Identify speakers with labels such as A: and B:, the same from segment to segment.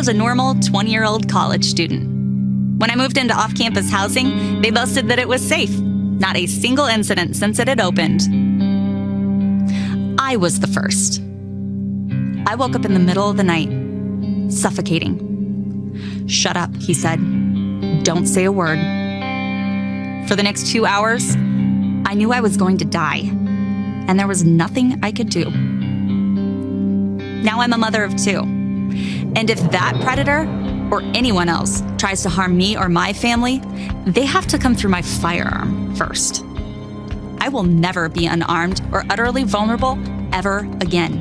A: was a normal 20-year-old college student. When I moved into off-campus housing, they boasted that it was safe. Not a single incident since it had opened. I was the first. I woke up in the middle of the night, suffocating. "Shut up," he said. "Don't say a word." For the next 2 hours, I knew I was going to die, and there was nothing I could do. Now I'm a mother of 2, and if that predator or anyone else tries to harm me or my family, they have to come through my firearm first. I will never be unarmed or utterly vulnerable ever again.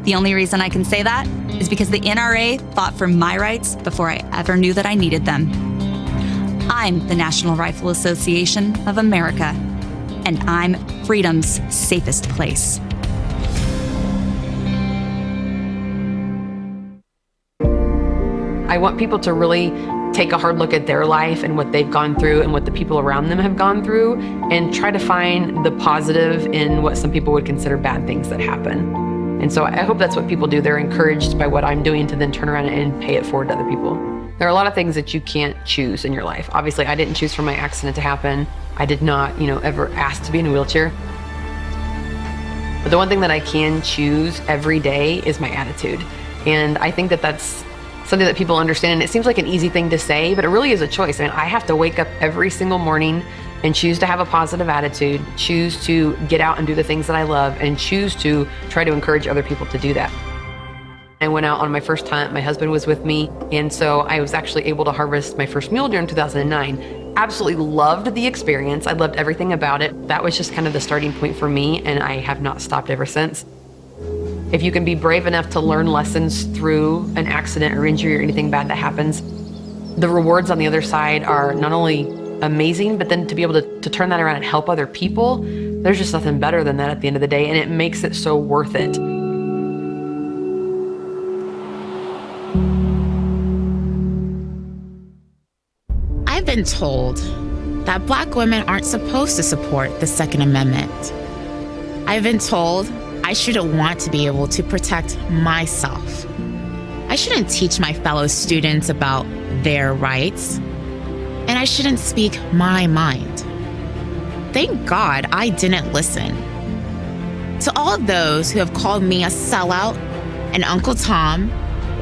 A: The only reason I can say that is because the NRA fought for my rights before I ever knew that I needed them. I'm the National Rifle Association of America, and I'm freedom's safest place.
B: I want people to really take a hard look at their life and what they've gone through and what the people around them have gone through, and try to find the positive in what some people would consider bad things that happen. And so I hope that's what people do. They're encouraged by what I'm doing to then turn around and pay it forward to other people. There are a lot of things that you can't choose in your life. Obviously, I didn't choose for my accident to happen. I did not, ever ask to be in a wheelchair. But the one thing that I can choose every day is my attitude. And I think that that's something that people understand. And it seems like an easy thing to say, but it really is a choice. I mean, I have to wake up every single morning and choose to have a positive attitude, choose to get out and do the things that I love, and choose to try to encourage other people to do that. I went out on my first hunt. My husband was with me, and so I was actually able to harvest my first mule deer in 2009. Absolutely loved the experience. I loved everything about it. That was just kind of the starting point for me, and I have not stopped ever since. If you can be brave enough to learn lessons through an accident or injury or anything bad that happens, the rewards on the other side are not only amazing, but then to be able to turn that around and help other people, there's just nothing better than that at the end of the day, and it makes it so worth it.
C: I've been told that Black women aren't supposed to support the Second Amendment. I've been told I shouldn't want to be able to protect myself. I shouldn't teach my fellow students about their rights, and I shouldn't speak my mind. Thank God I didn't listen. To all of those who have called me a sellout, an Uncle Tom,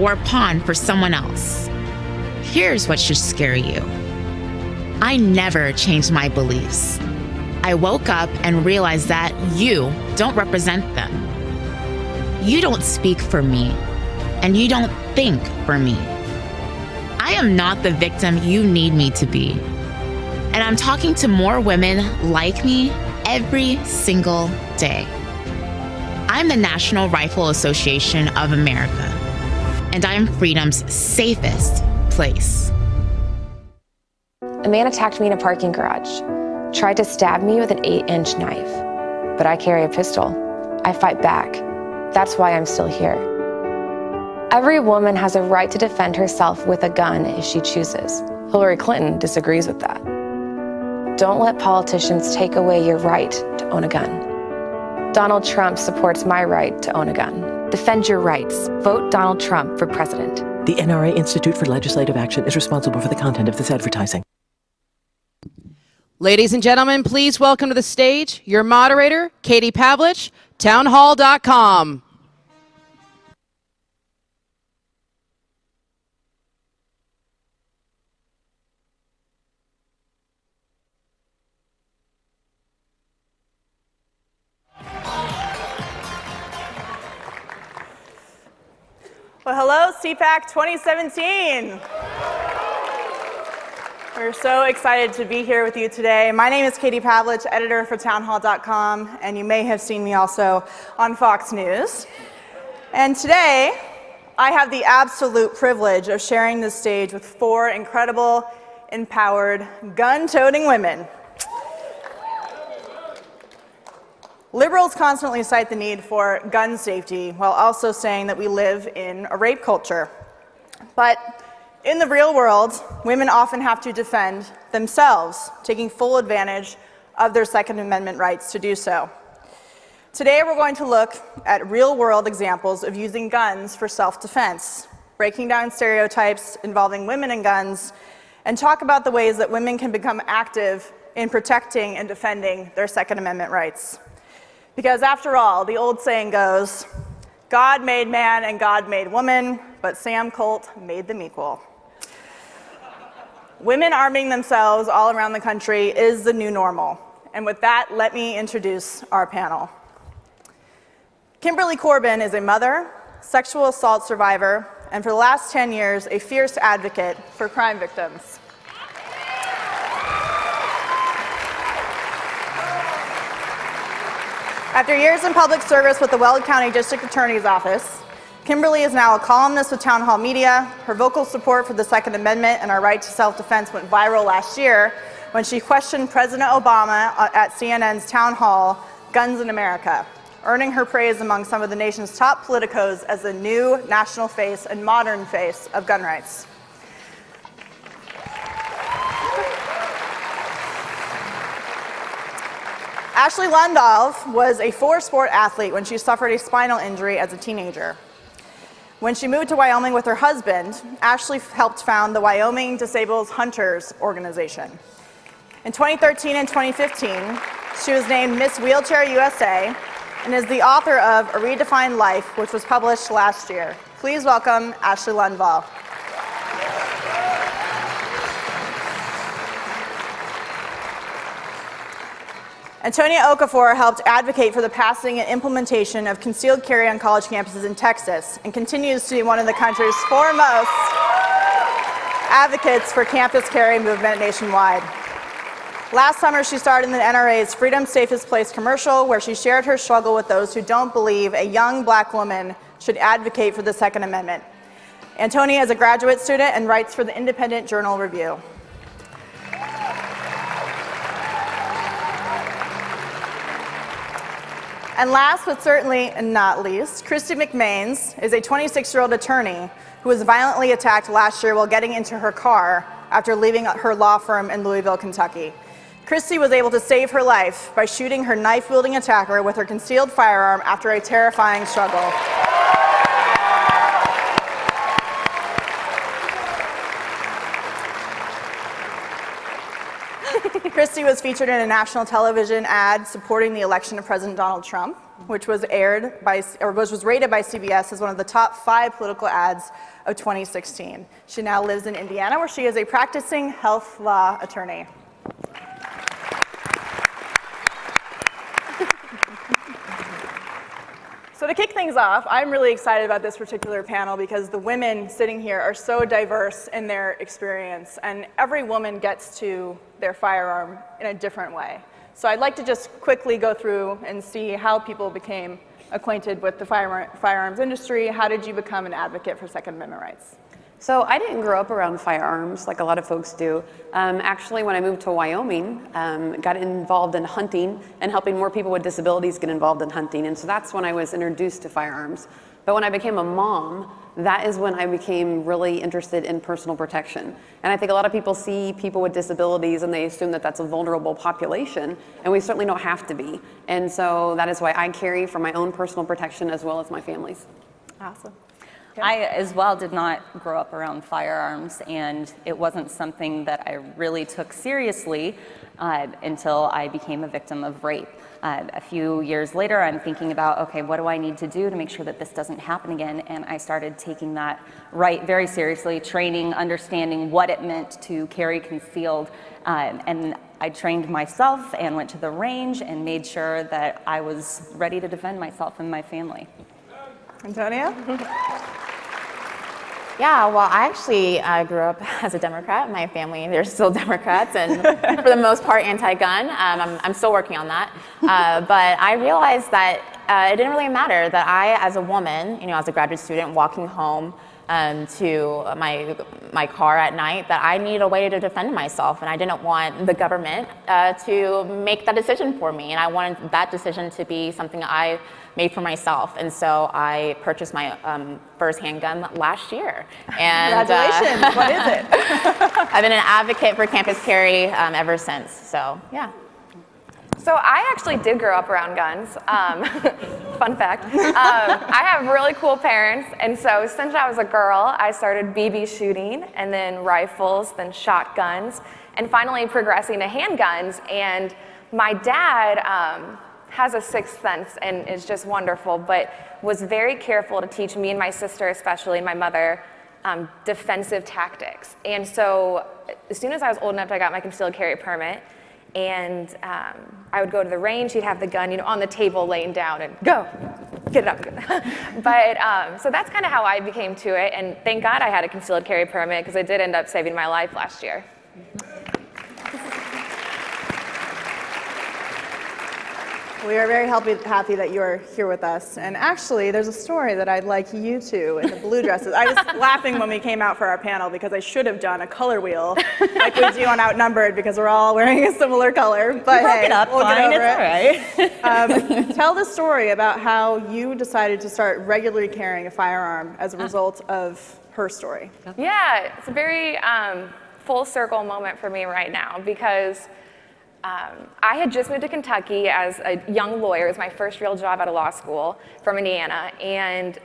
C: or a pawn for someone else, here's what should scare you. I never changed my beliefs. I woke up and realized that you don't represent them. You don't speak for me, and you don't think for me. I am not the victim you need me to be. And I'm talking to more women like me every single day. I'm the National Rifle Association of America, and I'm freedom's safest place.
D: A man attacked me in a parking garage, tried to stab me with an 8-inch knife, but I carry a pistol. I fight back. That's why I'm still here. Every woman has a right to defend herself with a gun if she chooses. Hillary Clinton disagrees with that. Don't let politicians take away your right to own a gun. Donald Trump supports my right to own a gun. Defend your rights. Vote Donald Trump for president.
E: The NRA Institute for Legislative Action is responsible for the content of this advertising.
F: Ladies and gentlemen, please welcome to the stage your moderator, Katie Pavlich, townhall.com.
G: Well, hello, CPAC 2017. We're so excited to be here with you today. My name is Katie Pavlich, editor for townhall.com, and you may have seen me also on Fox News. And today, I have the absolute privilege of sharing this stage with 4 incredible, empowered, gun-toting women. Liberals constantly cite the need for gun safety while also saying that we live in a rape culture. But in the real world, women often have to defend themselves, taking full advantage of their Second Amendment rights to do so. Today, we're going to look at real-world examples of using guns for self-defense. breaking down stereotypes involving women and guns, and talk about the ways that women can become active in protecting and defending their Second Amendment rights. Because after all, the old saying goes, God made man and God made woman, but Sam Colt made them equal. Women arming themselves all around the country is the new normal. And with that, let me introduce our panel. Kimberly Corbin is a mother, sexual assault survivor, and for the last 10 years, a fierce advocate for crime victims. After years in public service with the Weld County District Attorney's Office, Kimberly is now a columnist with Town Hall Media. Her vocal support for the Second Amendment and our right to self-defense went viral last year when she questioned President Obama at CNN's Town Hall, Guns in America, earning her praise among some of the nation's top politicos as the new national face and modern face of gun rights. Ashlee Lon Dolph was a four-sport athlete when she suffered a spinal injury as a teenager. When she moved to Wyoming with her husband, Ashlee helped found the Wyoming Disabled Hunters organization. In 2013 and 2015, she was named Miss Wheelchair USA and is the author of A Redefined Life, which was published last year. Please welcome Ashlee Lundvall. Antonia Okafor helped advocate for the passing and implementation of concealed carry on college campuses in Texas and continues to be one of the country's foremost advocates for campus carry movement nationwide. Last summer, she starred in the NRA's Freedom's Safest Place commercial, where she shared her struggle with those who don't believe a young black woman should advocate for the Second Amendment. Antonia is a graduate student and writes for the Independent Journal Review. And last but certainly not least, Christie Macmaine is a 26-year-old attorney who was violently attacked last year while getting into her car after leaving her law firm in Louisville, Kentucky. Christie was able to save her life by shooting her knife-wielding attacker with her concealed firearm after a terrifying struggle. Christie was featured in a national television ad supporting the election of President Donald Trump, which was rated by CBS as one of the top 5 political ads of 2016. She now lives in Indiana, where she is a practicing health law attorney. So to kick things off, I'm really excited about this particular panel because the women sitting here are so diverse in their experience, and every woman gets to their firearm in a different way. So I'd like to just quickly go through and see how people became acquainted with the firearms industry. How did you become an advocate for Second Amendment rights?
B: So I didn't grow up around firearms like a lot of folks do. Actually, when I moved to Wyoming, got involved in hunting and helping more people with disabilities get involved in hunting. And so that's when I was introduced to firearms. But when I became a mom, that is when I became really interested in personal protection. And I think a lot of people see people with disabilities and they assume that that's a vulnerable population, and we certainly don't have to be. And so that is why I carry for my own personal protection as well as my family's.
G: Awesome.
A: I, as well, did not grow up around firearms, and it wasn't something that I really took seriously until I became a victim of rape. A few years later, I'm thinking about, okay, what do I need to do to make sure that this doesn't happen again? And I started taking that right very seriously, training, understanding what it meant to carry concealed. And I trained myself and went to the range and made sure that I was ready to defend myself and my family.
G: Antonia?
C: Yeah, well, I actually grew up as a Democrat. My family, they're still Democrats, and for the most part, anti-gun. I'm still working on that. But I realized that it didn't really matter that I, as a woman, as a graduate student walking home to my car at night, that I needed a way to defend myself, and I didn't want the government to make that decision for me, and I wanted that decision to be something I made for myself. And so I purchased my first handgun last year. And,
G: congratulations. What is it?
C: I've been an advocate for campus carry ever since. So, yeah.
D: So I actually did grow up around guns. Fun fact. I have really cool parents, and so since I was a girl, I started BB shooting, and then rifles, then shotguns, and finally progressing to handguns. And my dad has a sixth sense and is just wonderful, but was very careful to teach me and my sister, especially, and my mother, defensive tactics. And so as soon as I was old enough, I got my concealed carry permit. And I would go to the range, he'd have the gun, on the table laying down and go, get it up. But so that's kind of how I became to it. And thank God I had a concealed carry permit because it did end up saving my life last year.
G: We are very happy that you are here with us. And actually, there's a story that I'd like you two in the blue dresses. I was laughing when we came out for our panel because I should have done a color wheel like we do on Outnumbered because we're all wearing a similar color. But hey, we'll get over it. All right. Tell the story about how you decided to start regularly carrying a firearm as a result of her story.
D: Yeah, it's a very full circle moment for me right now because I had just moved to Kentucky as a young lawyer. It was my first real job out of law school from Indiana. And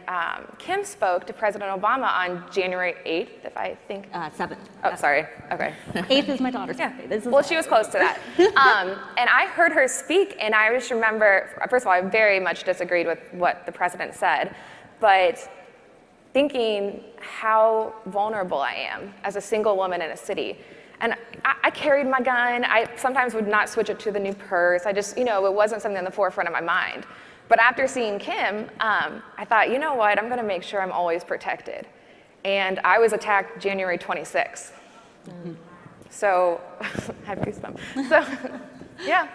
D: Kim spoke to President Obama on January 8th, if I think.
A: 7th.
D: Oh, sorry. Okay.
A: 8th is my daughter's birthday.
D: Well, she was close to that. And I heard her speak, and I just remember, first of all, I very much disagreed with what the president said, but thinking how vulnerable I am as a single woman in a city. And I carried my gun. I sometimes would not switch it to the new purse. I just, it wasn't something on the forefront of my mind. But after seeing Kim, I thought, you know what, I'm gonna make sure I'm always protected. And I was attacked January 26th. Mm-hmm. So, I have goosebumps. So, yeah.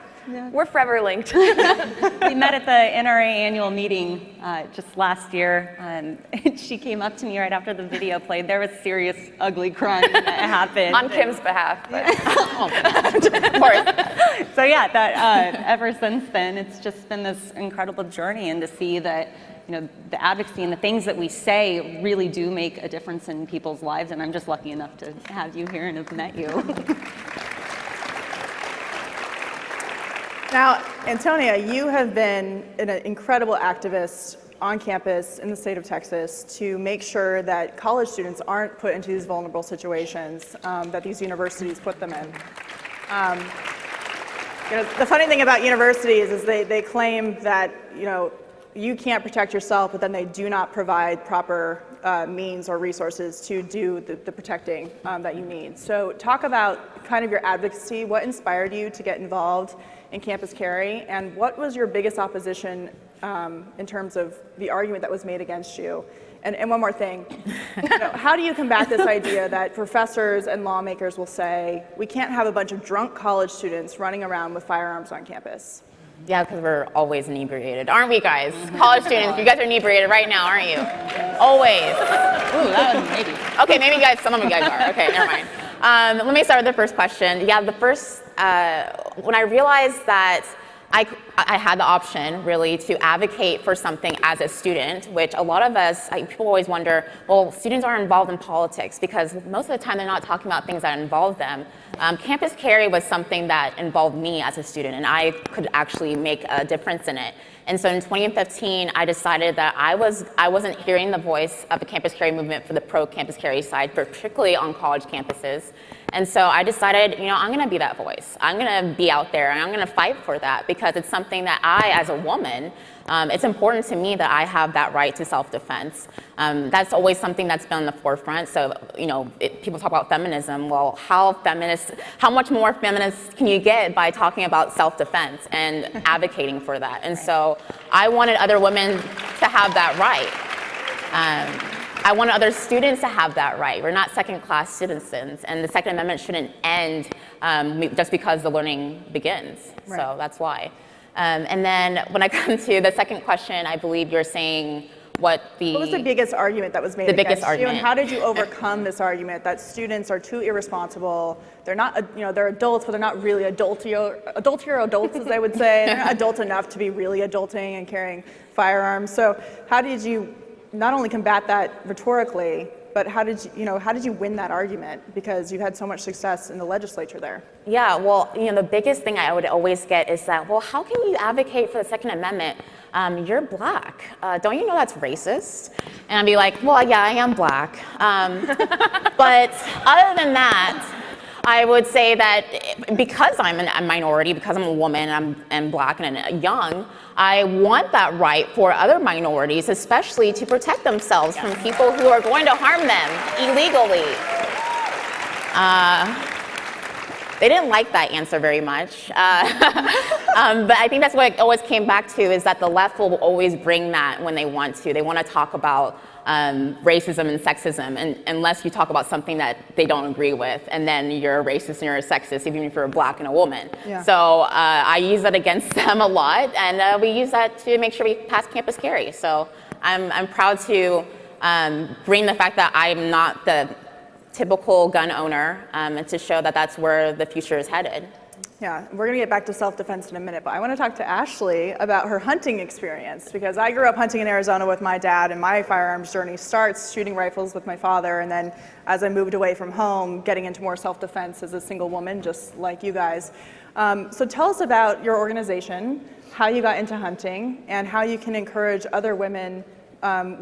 D: We're forever linked.
H: We met at the NRA annual meeting just last year, and she came up to me right after the video played. There was serious, ugly crying that happened.
D: On Kim's behalf. But.
H: Of course. So yeah, that ever since then, it's just been this incredible journey, and to see that the advocacy and the things that we say really do make a difference in people's lives, and I'm just lucky enough to have you here and have met you.
G: Now, Antonia, you have been an incredible activist on campus in the state of Texas to make sure that college students aren't put into these vulnerable situations that these universities put them in. The funny thing about universities is they claim that you can't protect yourself, but then they do not provide proper means or resources to do the protecting that you need. So talk about kind of your advocacy. What inspired you to get involved in campus carry, and what was your biggest opposition in terms of the argument that was made against you? And one more thing, how do you combat this idea that professors and lawmakers will say, we can't have a bunch of drunk college students running around with firearms on campus?
I: Yeah, because we're always inebriated, aren't we, guys? College students, you guys are inebriated right now, aren't you? Always.
H: Ooh, that was maybe.
I: Okay, maybe you guys, some of you guys are. Okay, never mind. Let me start with the first question. Yeah, the first, when I realized that I had the option really to advocate for something as a student, which a lot of us, people always wonder, well, students aren't involved in politics because most of the time they're not talking about things that involve them. Campus carry was something that involved me as a student, and I could actually make a difference in it. And so in 2015, I decided that I wasn't hearing the voice of the campus carry movement for the pro-campus carry side, particularly on college campuses. And so I decided, I'm gonna be that voice. I'm gonna be out there and I'm gonna fight for that because it's something that I, as a woman, it's important to me that I have that right to self-defense. That's always something that's been on the forefront. So, people talk about feminism. Well, how much more feminist can you get by talking about self-defense and advocating for that? And so I wanted other women to have that right. I want other students to have that right. We're not second-class citizens, and the Second Amendment shouldn't end just because the learning begins. Right. So that's why. And then when I come to the second question, I believe you're saying what was the
G: biggest argument that was made against you, and how did you overcome this argument that students are too irresponsible? They're not, they're adults, but they're not really adults, as they would say. They're not adult enough to be really adulting and carrying firearms. So how did you not only combat that rhetorically, but how did you win that argument? Because you had so much success in the legislature there.
I: Yeah, well, the biggest thing I would always get is that, well, how can you advocate for the Second Amendment? You're black. Don't you know that's racist? And I'd be like, well, yeah, I am black. But other than that, I would say that because I'm a minority, because I'm a woman, I'm black and young, I want that right for other minorities, especially to protect themselves from people who are going to harm them illegally. They didn't like that answer very much. But I think that's what it always came back to, is that the left will always bring that when they want to. They want to talk about racism and sexism, and unless you talk about something that they don't agree with, and then you're a racist and you're a sexist, even if you're a black and a woman.
G: Yeah.
I: So I use that against them a lot, and we use that to make sure we pass campus carry. So I'm proud to bring the fact that I'm not the typical gun owner, and to show that that's where the future is headed.
G: Yeah, we're going to get back to self-defense in a minute, but I want to talk to Ashlee about her hunting experience, because I grew up hunting in Arizona with my dad, and my firearms journey starts shooting rifles with my father, and then as I moved away from home, getting into more self-defense as a single woman, just like you guys. So tell us about your organization, how you got into hunting, and how you can encourage other women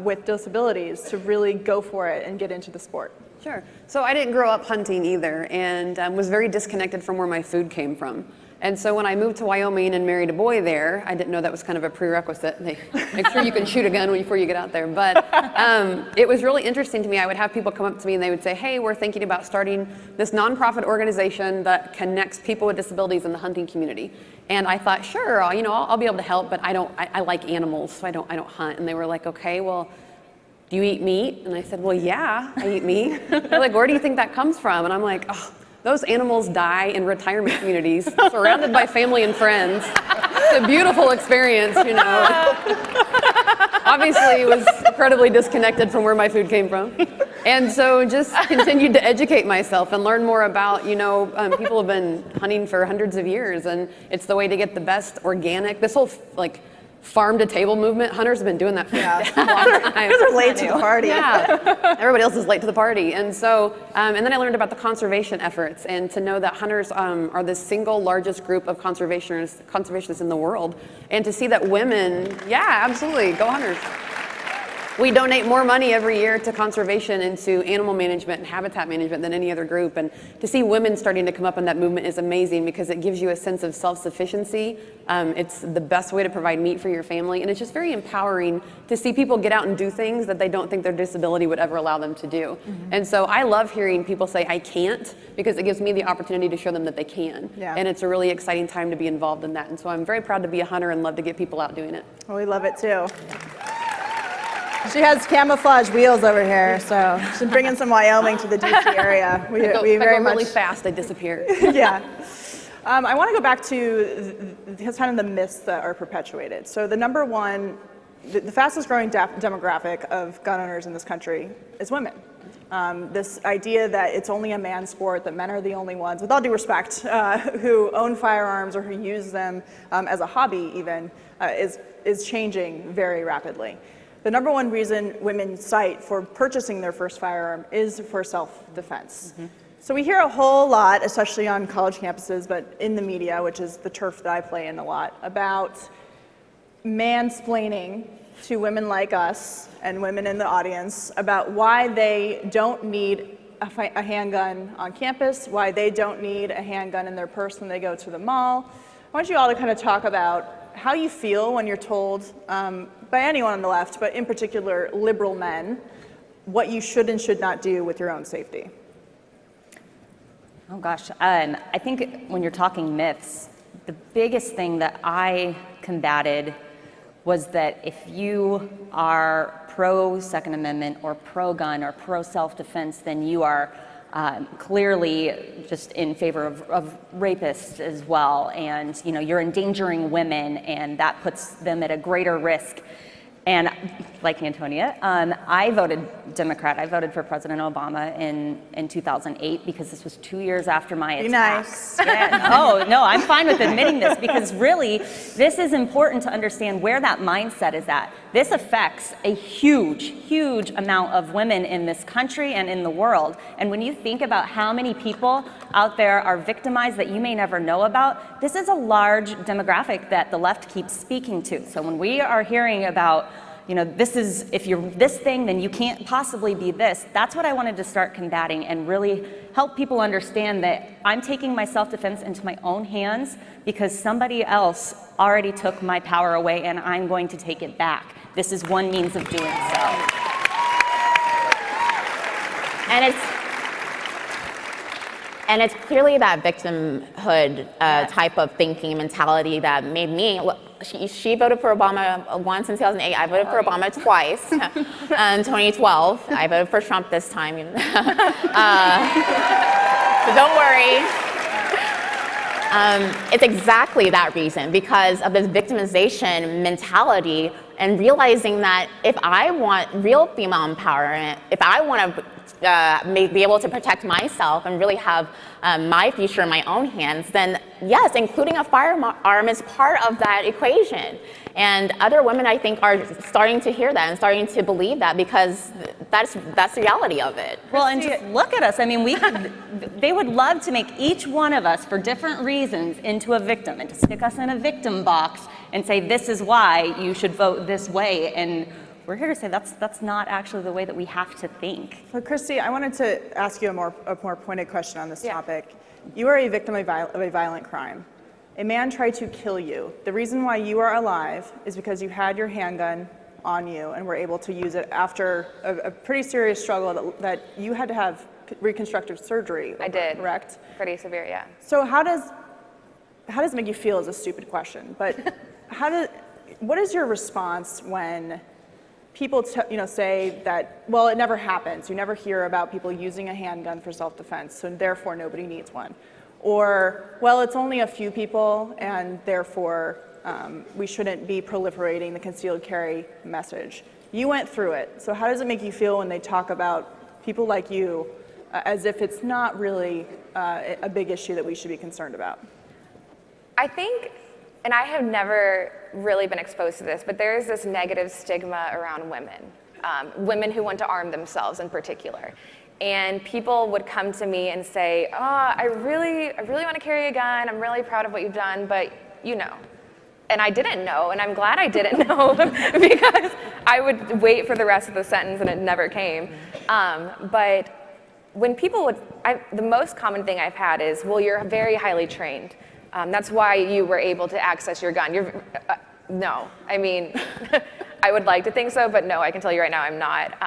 G: with disabilities to really go for it and get into the sport.
J: Sure. So I didn't grow up hunting either, and was very disconnected from where my food came from. And so when I moved to Wyoming and married a boy there, I didn't know that was kind of a prerequisite. They make sure you can shoot a gun before you get out there. But it was really interesting to me. I would have people come up to me and they would say, hey, we're thinking about starting this nonprofit organization that connects people with disabilities in the hunting community. And I thought, sure, I'll be able to help, but I like animals, so I don't hunt. And they were like, okay, well, do you eat meat? And I said, well, yeah, I eat meat. They're like, where do you think that comes from? And I'm like, oh, those animals die in retirement communities, surrounded by family and friends. It's a beautiful experience, Obviously, it was incredibly disconnected from where my food came from. And so just continued to educate myself and learn more about, people have been hunting for hundreds of years, and it's the way to get the best organic, this whole, farm to table movement. Hunters have been doing that for a long time.
G: They're late to the party.
J: Yeah, everybody else is late to the party. And so, and then I learned about the conservation efforts, and to know that hunters are the single largest group of conservationists in the world. And to see that women, yeah, absolutely, go hunters. We donate more money every year to conservation and to animal management and habitat management than any other group. And to see women starting to come up in that movement is amazing, because it gives you a sense of self-sufficiency. It's the best way to provide meat for your family. And it's just very empowering to see people get out and do things that they don't think their disability would ever allow them to do. Mm-hmm. And so I love hearing people say, I can't, because it gives me the opportunity to show them that they can. Yeah. And it's a really exciting time to be involved in that. And so I'm very proud to be a hunter and love to get people out doing it.
G: Well, we love it too. She has camouflage wheels over here, so she's bringing some Wyoming to the DC area. We very much
J: really fast. They disappear.
G: Yeah. I want to go back to kind of the myths that are perpetuated. So the number one, the fastest growing demographic of gun owners in this country is women. This idea that it's only a man's sport, that men are the only ones, with all due respect, who own firearms or who use them as a hobby even, is changing very rapidly. The number one reason women cite for purchasing their first firearm is for self-defense. Mm-hmm. So we hear a whole lot, especially on college campuses, but in the media, which is the turf that I play in a lot, about mansplaining to women like us and women in the audience about why they don't need a handgun on campus, why they don't need a handgun in their purse when they go to the mall. I want you all to kind of talk about how you feel when you're told by anyone on the left, but in particular liberal men, what you should and should not do with your own safety.
K: Oh gosh, I think when you're talking myths, the biggest thing that I combated was that if you are pro Second Amendment or pro gun or pro self-defense, then you are clearly just in favor of rapists as well, and you're endangering women, and that puts them at a greater risk. And like Antonia. I voted Democrat. I voted for President Obama in 2008 because this was 2 years after my attack.
G: Nice.
K: Yeah. Oh, no, I'm fine with admitting this because really, this is important to understand where that mindset is at. This affects a huge, huge amount of women in this country and in the world. And when you think about how many people out there are victimized that you may never know about, this is a large demographic that the left keeps speaking to. So when we are hearing about, this is, if you're this thing, then you can't possibly be this. That's what I wanted to start combating and really help people understand that I'm taking my self-defense into my own hands because somebody else already took my power away and I'm going to take it back. This is one means of doing so.
I: And it's clearly that victimhood type of thinking mentality that made me. She voted for Obama once in 2008. I voted for Obama twice. In 2012, I voted for Trump this time. So don't worry. It's exactly that reason, because of this victimization mentality and realizing that if I want real female empowerment, if I want to be able to protect myself and really have my future in my own hands, then yes, including a firearm is part of that equation. And other women, I think, are starting to hear that and starting to believe that because that's the reality of it.
K: Well, and just look at us. I mean, they would love to make each one of us, for different reasons, into a victim and to stick us in a victim box and say, this is why you should vote this way. And we're here to say that's not actually the way that we have to think.
G: So Christie, I wanted to ask you a more pointed question on this topic. You are a victim of a violent crime. A man tried to kill you. The reason why you are alive is because you had your handgun on you and were able to use it after a pretty serious struggle that you had to have reconstructive surgery over,
D: I did.
G: correct?
D: Pretty severe, yeah.
G: So how does it make you feel is a stupid question, but what is your response when people say that, well, it never happens. You never hear about people using a handgun for self-defense, so therefore nobody needs one. Or, well, it's only a few people, and therefore we shouldn't be proliferating the concealed carry message. You went through it, so how does it make you feel when they talk about people like you as if it's not really a big issue that we should be concerned about?
D: I think, and I have never really been exposed to this, but there is this negative stigma around women, women who want to arm themselves in particular. And people would come to me and say, I really want to carry a gun. I'm really proud of what you've done, but you know. And I didn't know, and I'm glad I didn't know because I would wait for the rest of the sentence and it never came. But when people the most common thing I've had is, well, you're very highly trained. That's why you were able to access your gun. No, I mean, I would like to think so, but no, I can tell you right now I'm not.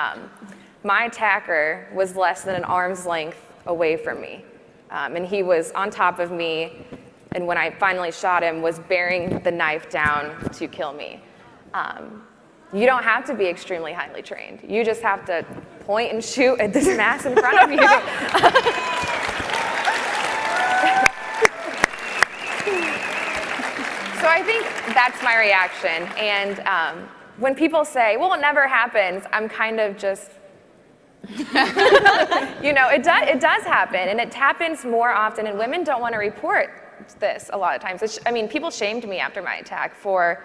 D: My attacker was less than an arm's length away from me. And he was on top of me, and when I finally shot him, was bearing the knife down to kill me. You don't have to be extremely highly trained. You just have to point and shoot at this mass in front of you. So I think that's my reaction. And when people say, well, it never happens, I'm kind of just, it does happen, and it happens more often, and women don't want to report this a lot of times. People shamed me after my attack for,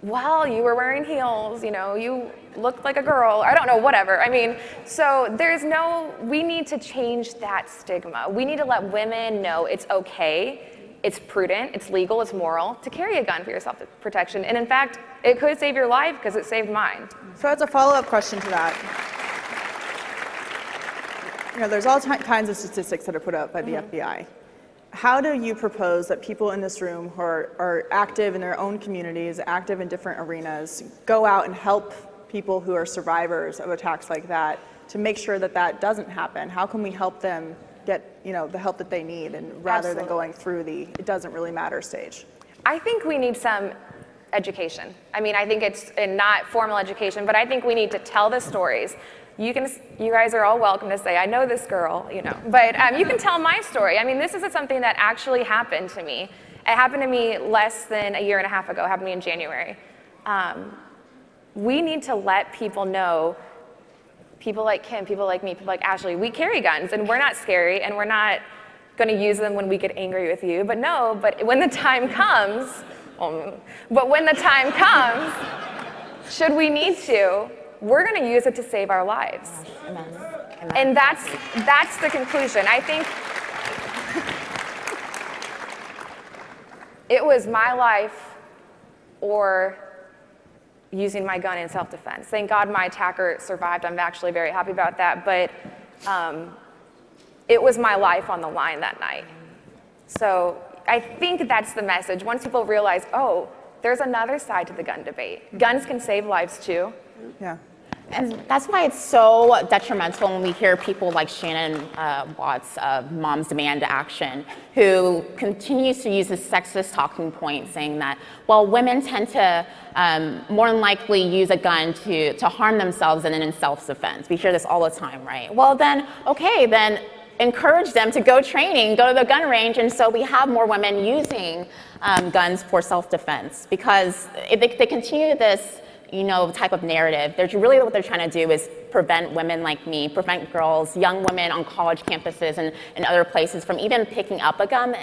D: well, you were wearing heels, you looked like a girl, I don't know, whatever. So we need to change that stigma. We need to let women know it's okay, it's prudent, it's legal, it's moral to carry a gun for your self-protection. And in fact, it could save your life because it saved mine.
G: So as a follow-up question to that, there's all kinds of statistics that are put out by the FBI. How do you propose that people in this room who are active in their own communities, active in different arenas, go out and help people who are survivors of attacks like that to make sure that that doesn't happen? How can we help them get the help that they need, and rather than going through the it doesn't really matter stage?
D: I think we need some education. I think it's not formal education, but I think we need to tell the stories. You guys are all welcome to say, I know this girl, but you can tell my story. This is something that actually happened to me. It happened to me less than a year and a half ago. It happened to me in January. we need to let people know, people like Kim, people like me, people like Ashlee, we carry guns and we're not scary and we're not going to use them when we get angry with you. But when the time comes, should we need to, we're going to use it to save our lives.
I: Amen.
D: And that's the conclusion. I think it was my life or using my gun in self-defense. Thank God my attacker survived. I'm actually very happy about that. But it was my life on the line that night. So I think that's the message. Once people realize, oh, there's another side to the gun debate. Guns can save lives too.
G: Yeah.
I: And that's why it's so detrimental when we hear people like Shannon Watts of Moms Demand Action, who continues to use this sexist talking point saying that, well, women tend to more than likely use a gun to harm themselves and in self-defense. We hear this all the time, right? Well, then, okay, then encourage them to go training, go to the gun range, and so we have more women using guns for self-defense, because if they continue this type of narrative. There's really what they're trying to do is prevent women like me, prevent girls, young women on college campuses and other places from even picking up a gun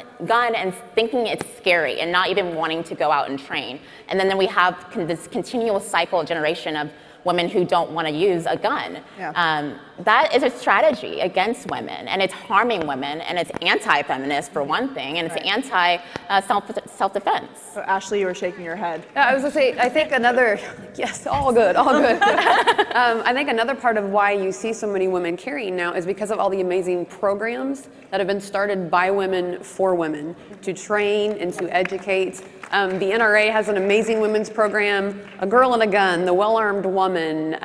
I: and thinking it's scary and not even wanting to go out and train. And then we have this continual cycle generation of women who don't want to use a gun. Yeah. That is a strategy against women, and it's harming women, and it's anti-feminist for one thing, and it's anti-self-defense.
G: So Ashlee, you were shaking your head.
J: I was going to say, I think another, yes, all good. I think another part of why you see so many women carrying now is because of all the amazing programs that have been started by women for women to train and to educate. The NRA has an amazing women's program, A Girl and a Gun, The Well-Armed Woman,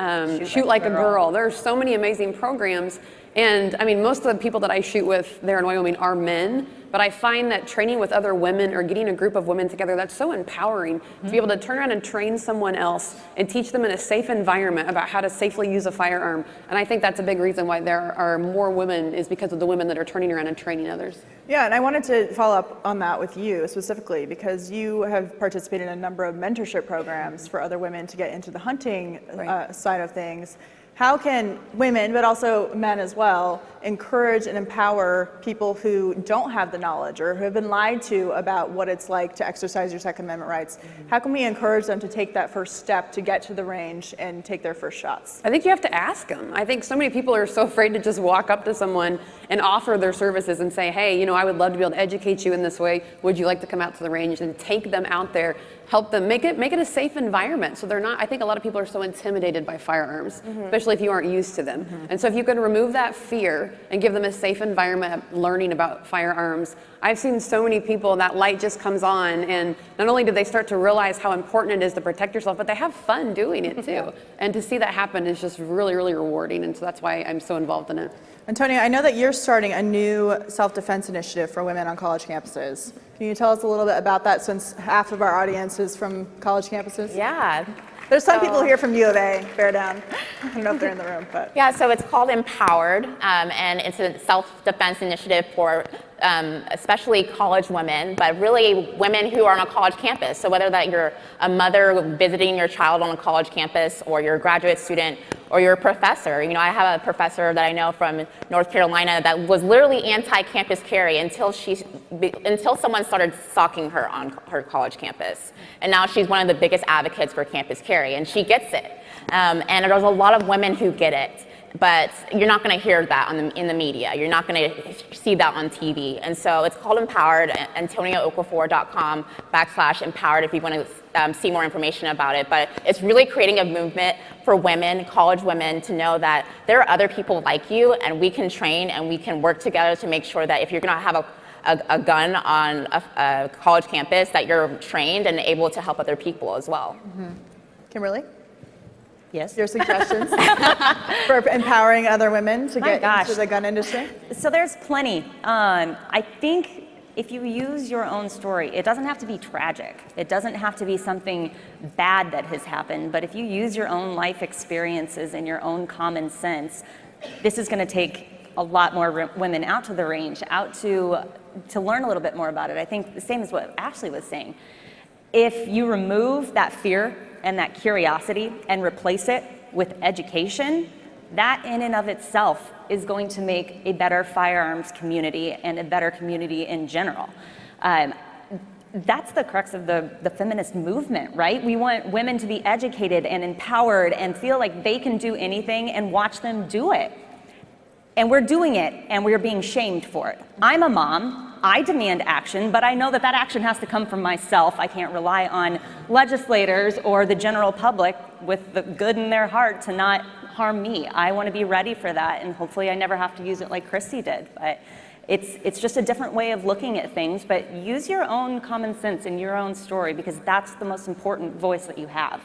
J: Shoot Like a Girl. There are so many amazing programs. And I mean, most of the people that I shoot with there in Wyoming are men, but I find that training with other women or getting a group of women together, that's so empowering to be able to turn around and train someone else and teach them in a safe environment about how to safely use a firearm. And I think that's a big reason why there are more women, is because of the women that are turning around and training others.
G: Yeah, and I wanted to follow up on that with you specifically, because you have participated in a number of mentorship programs for other women to get into the hunting side of things. How can women, but also men as well, encourage and empower people who don't have the knowledge or who have been lied to about what it's like to exercise your Second Amendment rights? How can we encourage them to take that first step to get to the range and take their first shots?
J: I think you have to ask them. I think so many people are so afraid to just walk up to someone and offer their services and say, hey, I would love to be able to educate you in this way. Would you like to come out to the range? And take them out there, help them, make it a safe environment. So they're not, I think a lot of people are so intimidated by firearms, especially if you aren't used to them. And so if you can remove that fear and give them a safe environment of learning about firearms, I've seen so many people, that light just comes on, and not only do they start to realize how important it is to protect yourself, but they have fun doing it too. And to see that happen is just really, really rewarding. And so that's why I'm so involved in it.
G: Antonia, I know that you're starting a new self-defense initiative for women on college campuses. Can you tell us a little bit about that, since half of our audience is from college campuses?
I: Yeah.
G: There's some people here from U of A, bear down. I don't know if they're in the room, but.
I: Yeah, so it's called Empowered, and it's a self-defense initiative for especially college women, but really women who are on a college campus. So whether that you're a mother visiting your child on a college campus, or you're a graduate student, or you're a professor. I have a professor that I know from North Carolina that was literally anti-campus carry until someone started stalking her on her college campus. And now she's one of the biggest advocates for campus carry, and she gets it. And there's a lot of women who get it. But you're not going to hear that in the media. You're not going to see that on TV. And so it's called Empowered, AntoniaOkafor.com/empowered if you want to see more information about it. But it's really creating a movement for women, college women, to know that there are other people like you, and we can train and we can work together to make sure that if you're going to have a gun on a college campus, that you're trained and able to help other people as well.
G: Kimberly?
K: Yes.
G: Your suggestions for empowering other women to get into the gun industry?
K: So there's plenty. I think if you use your own story, it doesn't have to be tragic. It doesn't have to be something bad that has happened. But if you use your own life experiences and your own common sense, this is going to take a lot more women out to the range, out to learn a little bit more about it. I think the same as what Ashlee was saying. If you remove that fear and that curiosity and replace it with education, that in and of itself is going to make a better firearms community and a better community in general. That's the crux of the feminist movement, right? We want women to be educated and empowered and feel like they can do anything and watch them do it. And we're doing it, and we're being shamed for it. I'm a mom, I demand action, but I know that that action has to come from myself. I can't rely on legislators or the general public with the good in their heart to not harm me. I want to be ready for that, and hopefully I never have to use it like Christie did. But it's just a different way of looking at things, but use your own common sense in your own story, because that's the most important voice that you have.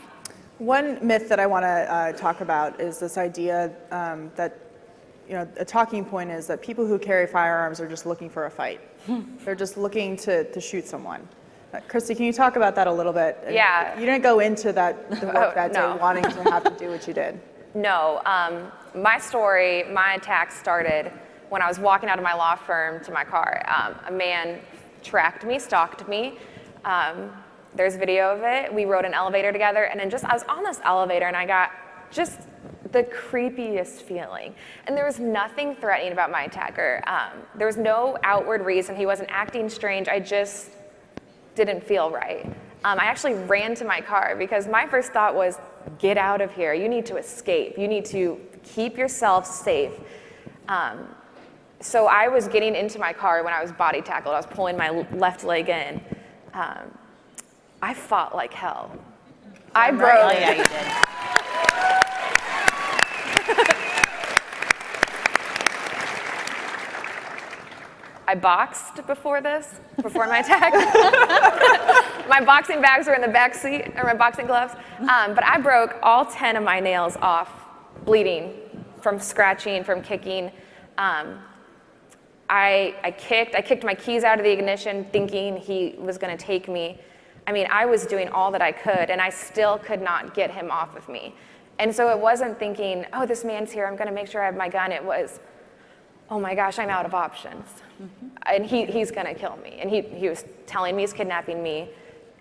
G: One myth that I want to talk about is this idea that a talking point is that people who carry firearms are just looking for a fight. They're just looking to shoot someone. Christie, can you talk about that a little bit?
I: Yeah.
G: You didn't go into the work that
I: no.
G: day wanting to have to do what you did.
I: No, my story, my attack started when I was walking out of my law firm to my car. A man tracked me, stalked me. There's video of it. We rode an elevator together, and then I was on this elevator, and I got just the creepiest feeling. And there was nothing threatening about my attacker. There was no outward reason. He wasn't acting strange. I just didn't feel right. I actually ran to my car because my first thought was, get out of here. You need to escape. You need to keep yourself safe. So I was getting into my car when I was body tackled. I was pulling my left leg in. I fought like hell. I broke.
K: Oh, yeah, you did.
I: I boxed before my attack. My boxing bags were in the back seat, or my boxing gloves. But I broke all 10 of my nails off, bleeding from scratching, from kicking. I kicked my keys out of the ignition thinking he was gonna take me. I mean, I was doing all that I could, and I still could not get him off of me. And so it wasn't thinking, oh, this man's here, I'm gonna make sure I have my gun. It was, oh my gosh, I'm out of options. Mm-hmm. And he's gonna kill me. And he was telling me he's kidnapping me,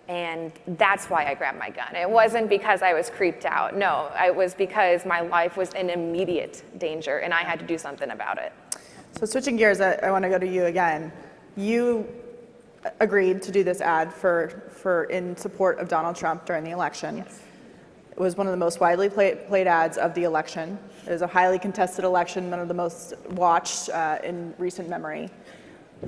I: and that's why I grabbed my gun. It wasn't because I was creeped out. No, it was because my life was in immediate danger, and I had to do something about it.
G: So switching gears, I want to go to you again. You agreed to do this ad for in support of Donald Trump during the election.
I: Yes.
G: It was one of the most widely played ads of the election. It was a highly contested election, one of the most watched in recent memory.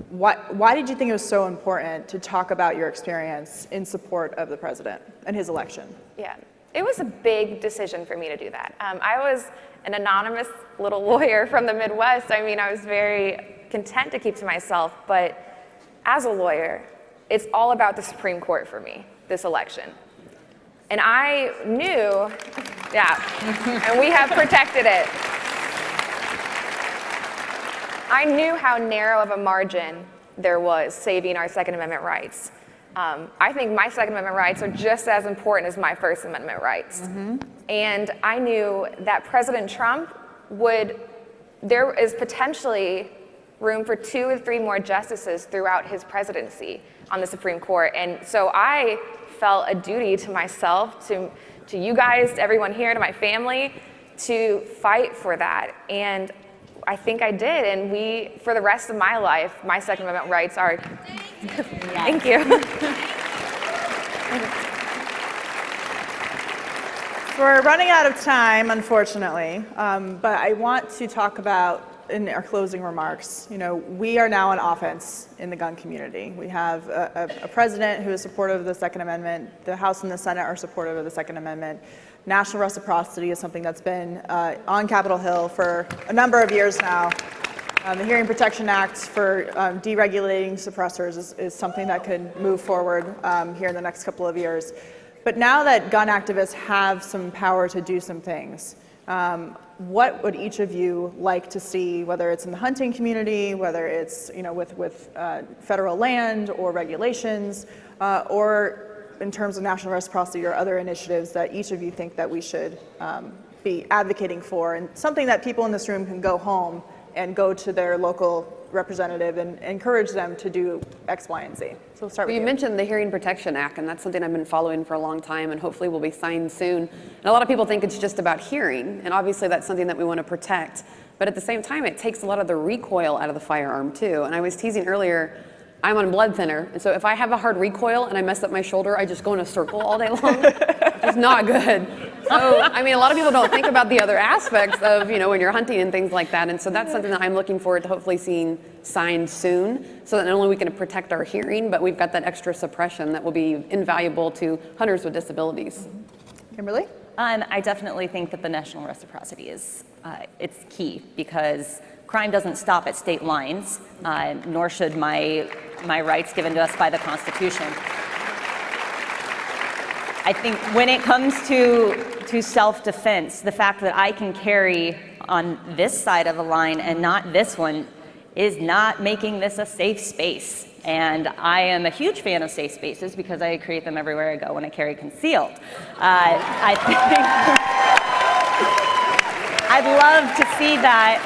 G: Why did you think it was so important to talk about your experience in support of the president and his election?
I: Yeah, it was a big decision for me to do that. I was an anonymous little lawyer from the Midwest. I mean, I was very content to keep to myself, but as a lawyer, it's all about the Supreme Court for me, this election. And I knew, and we have protected it. I knew how narrow of a margin there was saving our Second Amendment rights. I think my Second Amendment rights are just as important as my First Amendment rights. Mm-hmm. And I knew that President Trump there is potentially room for 2 or 3 more justices throughout his presidency on the Supreme Court. And so I felt a duty to myself, to you guys, to everyone here, to my family, to fight for that. And I think I did. And for the rest of my life, my Second Amendment rights are. Thank you.
G: We're running out of time, unfortunately, but I want to talk about, in our closing remarks, we are now on offense in the gun community. We have a president who is supportive of the Second Amendment. The House and the Senate are supportive of the Second Amendment. National reciprocity is something that's been on Capitol Hill for a number of years now. The Hearing Protection Act for deregulating suppressors is something that could move forward here in the next couple of years. But now that gun activists have some power to do some things, what would each of you like to see, whether it's in the hunting community, whether it's with federal land or regulations, or in terms of national reciprocity or other initiatives that each of you think that we should be advocating for, and something that people in this room can go home and go to their local representative and encourage them to do X, Y, and Z. So we'll start with
J: you mentioned the Hearing Protection Act, and that's something I've been following for a long time and hopefully will be signed soon. And a lot of people think it's just about hearing, and obviously that's something that we want to protect. But at the same time, it takes a lot of the recoil out of the firearm too. And I was teasing earlier, I'm on blood thinner, and so if I have a hard recoil and I mess up my shoulder, I just go in a circle all day long. It's not good. So, I mean, a lot of people don't think about the other aspects of, you know, when you're hunting and things like that. And so that's something that I'm looking forward to hopefully seeing signed soon, so that not only we can protect our hearing, but we've got that extra suppression that will be invaluable to hunters with disabilities.
G: Kimberly?
K: I definitely think that the national reciprocity is it's key, because crime doesn't stop at state lines, nor should my rights given to us by the Constitution. I think when it comes to self-defense, the fact that I can carry on this side of the line and not this one is not making this a safe space. And I am a huge fan of safe spaces because I create them everywhere I go when I carry concealed. I think I'd love to see that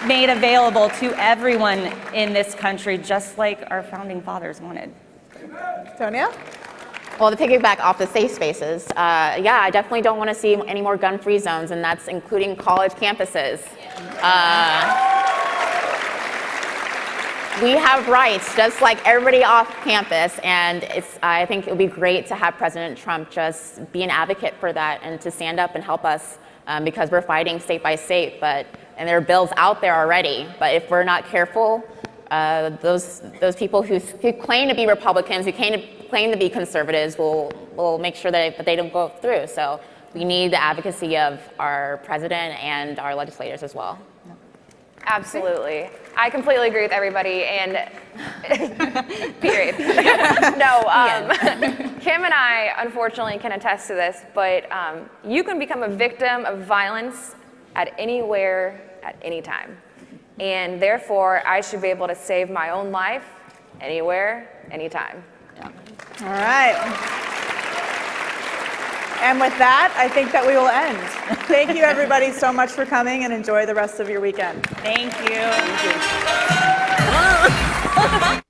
K: made available to everyone in this country, just like our founding fathers wanted.
G: Tonya?
I: Well, to piggyback off the safe spaces, yeah, I definitely don't want to see any more gun-free zones, and that's including college campuses. We have rights, just like everybody off campus, and I think it would be great to have President Trump just be an advocate for that and to stand up and help us, because we're fighting state by state, and there are bills out there already, but if we're not careful, those people who claim to be Republicans, who claim to be conservatives, will make sure that they don't go through. So we need the advocacy of our president and our legislators as well.
L: Absolutely. I completely agree with everybody, and period. No, Kim and I unfortunately can attest to this, but you can become a victim of violence at anywhere, at any time. And therefore, I should be able to save my own life anywhere, anytime.
G: Yeah. All right. And with that, I think that we will end. Thank you, everybody, so much for coming, and enjoy the rest of your weekend.
K: Thank you.
G: Thank you.